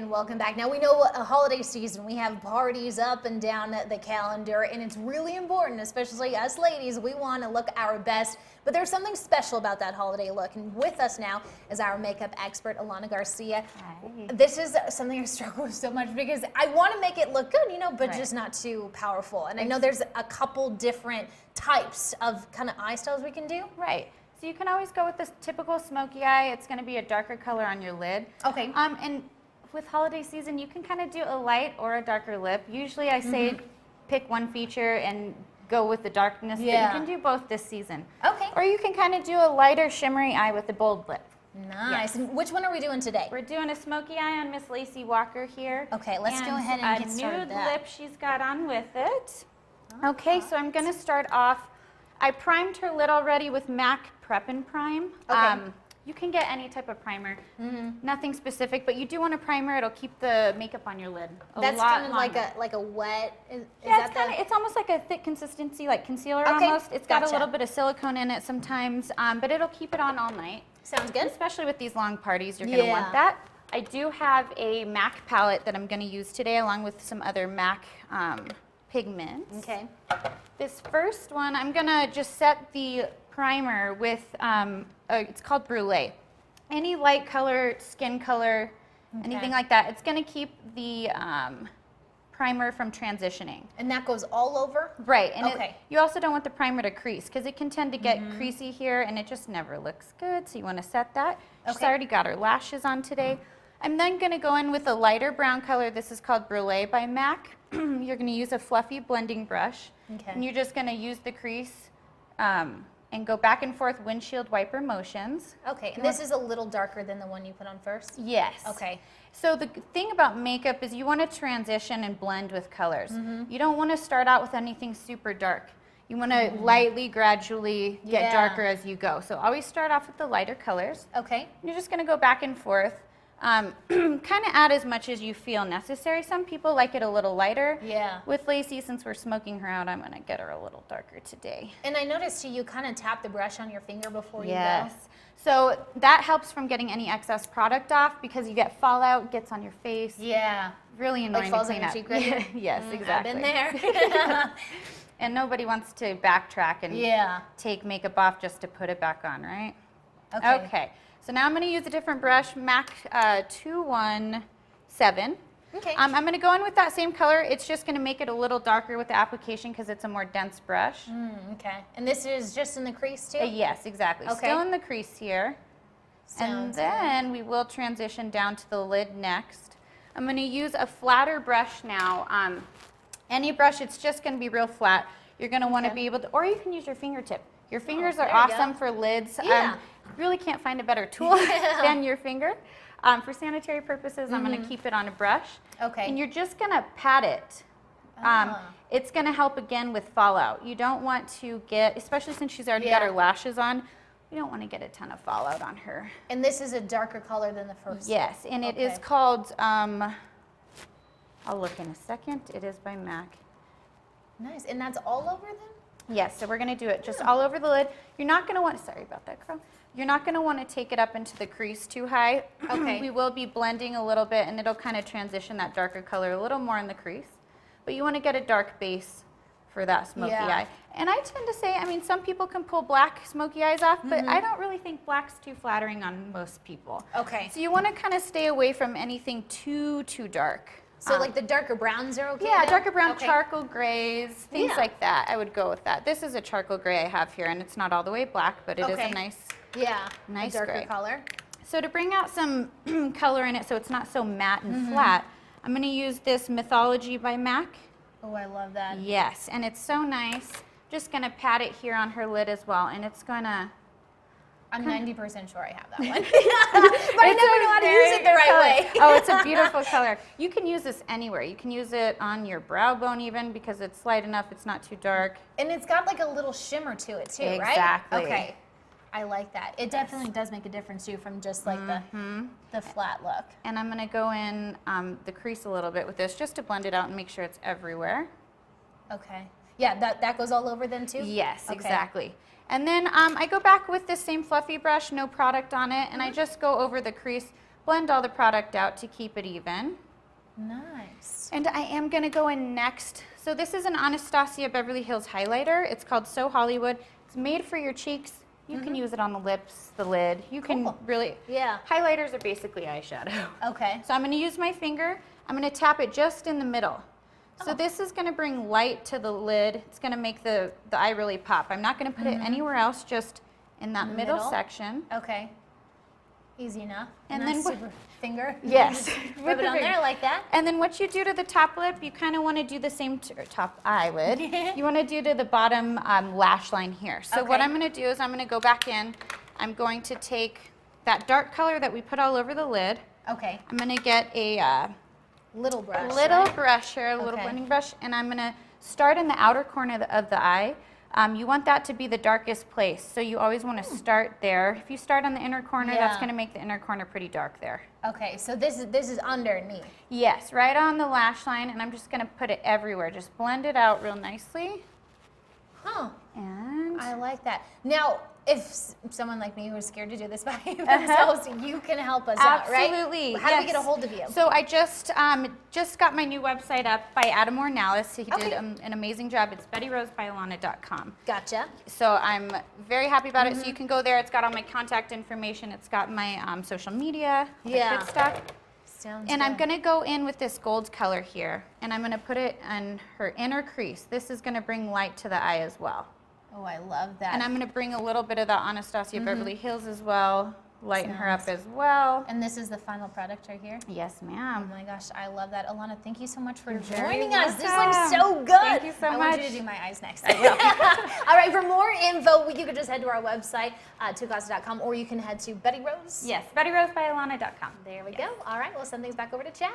and welcome back. Now we know a holiday season, we have parties up and down the calendar, and it's really important, especially us ladies, we want to look our best, but there's something special about that holiday look. And with us now is our makeup expert, Ilana Garcia. Hi. This is something I struggle with so much because I want to make it look good, you know, but Right. just not too powerful. And I know there's a couple different types of kind of eye styles we can do. Right. So you can always go with this typical smoky eye. It's going to be a darker color on your lid. Okay. And with holiday season, you can kind of do a light or a darker lip. Usually I say pick one feature and go with the darkness, but you can do both this season. Okay. Or you can kind of do a lighter shimmery eye with a bold lip. Nice. And which one are we doing today? We're doing a smoky eye on Miss Lacey Walker here. Okay, let's go ahead and get started a with nude that. lip she's got on with it. Okay, so I'm going to start off. I primed her lid already with MAC Prep and Prime. Okay. You can get any type of primer, nothing specific, but you do want a primer. It'll keep the makeup on your lid a That's lot kind of longer. like a wet. Is Yeah, that it's almost like a thick consistency, like concealer Okay, almost. It's got gotcha. a little bit of silicone in it sometimes, but it'll keep it on all night. Sounds good. Especially with these long parties, you're going to want that. I do have a MAC palette that I'm going to use today along with some other MAC pigments. Okay. This first one, I'm going to just set the primer with, it's called Brulee. Any light color, skin color, anything like that. It's going to keep the primer from transitioning. And that goes all over? Right, and Okay. you also don't want the primer to crease because it can tend to get creasy here and it just never looks good, so you want to set that. She's Okay. already got her lashes on today. I'm then going to go in with a lighter brown color. This is called Brulee by MAC. You're going to use a fluffy blending brush, Okay. and you're just going to use the crease and go back and forth windshield wiper motions. Okay, and this is a little darker than the one you put on first? Yes. Okay. So the thing about makeup is you want to transition and blend with colors. You don't want to start out with anything super dark. You want to lightly, gradually get darker as you go. So always start off with the lighter colors. Okay. You're just going to go back and forth. Kind of add as much as you feel necessary. Some people like it a little lighter. Yeah. With Lacey, since we're smoking her out, I'm going to get her a little darker today. And I noticed you kind of tap the brush on your finger before you Yes. go. So that helps from getting any excess product off because you get fallout, gets on your face. Yeah. Really annoying Like falls to on clean your up. cheek right here? Yes, exactly. I've been there. And nobody wants to backtrack and Yeah. take makeup off just to put it back on, right? Okay. Okay. So now I'm going to use a different brush, MAC 217. Okay. I'm going to go in with that same color. It's just going to make it a little darker with the application because it's a more dense brush. Okay. And this is just in the crease too? Yes, exactly. Okay. Still in the crease here. Sounds And then we will transition down to the lid next. I'm going to use a flatter brush now. Any brush, it's just going to be real flat. You're going to want to be able to, or you can use your fingertip. Your fingers are there you go. awesome for lids. Yeah. Really can't find a better tool than your finger. For sanitary purposes, I'm going to keep it on a brush. Okay. And you're just going to pat it. It's going to help again with fallout. You don't want to get, especially since she's already got her lashes on, you don't want to get a ton of fallout on her. And this is a darker color than the first? Yes, and it is Okay. called, I'll look in a second. It is by MAC. Nice. And that's all over then? Yes, so we're going to do it just all over the lid. You're not going to want, sorry about that, girl. You're not going to want to take it up into the crease too high. Okay. We will be blending a little bit, and it'll kind of transition that darker color a little more in the crease. But you want to get a dark base for that smoky eye. And I tend to say, I mean, some people can pull black smoky eyes off, but I don't really think black's too flattering on most people. Okay. So you want to kind of stay away from anything too dark. So like the darker browns are okay? Yeah, then? darker brown, Okay. charcoal grays, things Yeah. like that. I would go with that. This is a charcoal gray I have here, and it's not all the way black, but it is Okay. a nice. Yeah. Nice a darker gray. color. So to bring out some color in it so it's not so matte and flat, I'm going to use this Mythology by MAC. Oh, I love that. Yes, and it's so nice. Just going to pat it here on her lid as well, and it's going to... I'm 90% sure I have that one. But I never know how to use it the right way. Oh, it's a beautiful color. You can use this anywhere. You can use it on your brow bone even because it's light enough, it's not too dark. And it's got like a little shimmer to it too, right? Exactly. Okay. I like that. It definitely does make a difference too from just like the flat look. And I'm going to go in the crease a little bit with this just to blend it out and make sure it's everywhere. Okay. Yeah, that goes all over then too? Yes, Okay. exactly. And then I go back with this same fluffy brush, no product on it, and I just go over the crease, blend all the product out to keep it even. Nice. And I am going to go in next. So this is an Anastasia Beverly Hills highlighter. It's called So Hollywood. It's made for your cheeks. You can use it on the lips, the lid. You can really, highlighters are basically eyeshadow. Okay. So I'm going to use my finger. I'm going to tap it just in the middle. So this is going to bring light to the lid. It's going to make the eye really pop. I'm not going to put it anywhere else, just in that middle section. Okay. Easy enough. And then super finger. Yes. Rub it on there like that. And then what you do to the top lip, you kind of want to do the same or top eyelid. You want to do to the bottom lash line here. So what I'm going to do is I'm going to go back in. I'm going to take that dark color that we put all over the lid. Okay. I'm going to get a little brush. Brush here, a little blending brush, and I'm going to start in the outer corner of the eye. You want that to be the darkest place, so you always want to start there. If you start on the inner corner, that's going to make the inner corner pretty dark there. Okay, so this is underneath. Yes, right on the lash line, and I'm just going to put it everywhere. Just blend it out real nicely. Huh. And I like that. Now, if someone like me who is scared to do this by themselves, you can help us out, right? Absolutely. How do we get a hold of you? So I just got my new website up by Adam Ornalis. He did an amazing job. It's BettyRoseByAlana.com. Gotcha. So I'm very happy about it. So you can go there. It's got all my contact information. It's got my social media, the good stuff. Sounds and good. I'm going to go in with this gold color here, and I'm going to put it on her inner crease. This is going to bring light to the eye as well. Oh, I love that. And I'm going to bring a little bit of that Anastasia Beverly Hills as well, lighten her up as well. And this is the final product right here? Yes, Oh ma'am. my gosh, I love that. Alana, thank you so much for very joining us. This welcome. looks so good. Thank you so I want you much. to do my eyes next. All right, for more info, you can just head to our website, tucasa.com, or you can head to Betty Rose. Yes, BettyRoseByAlana.com. There we go. All right, we'll send things back over to Chad.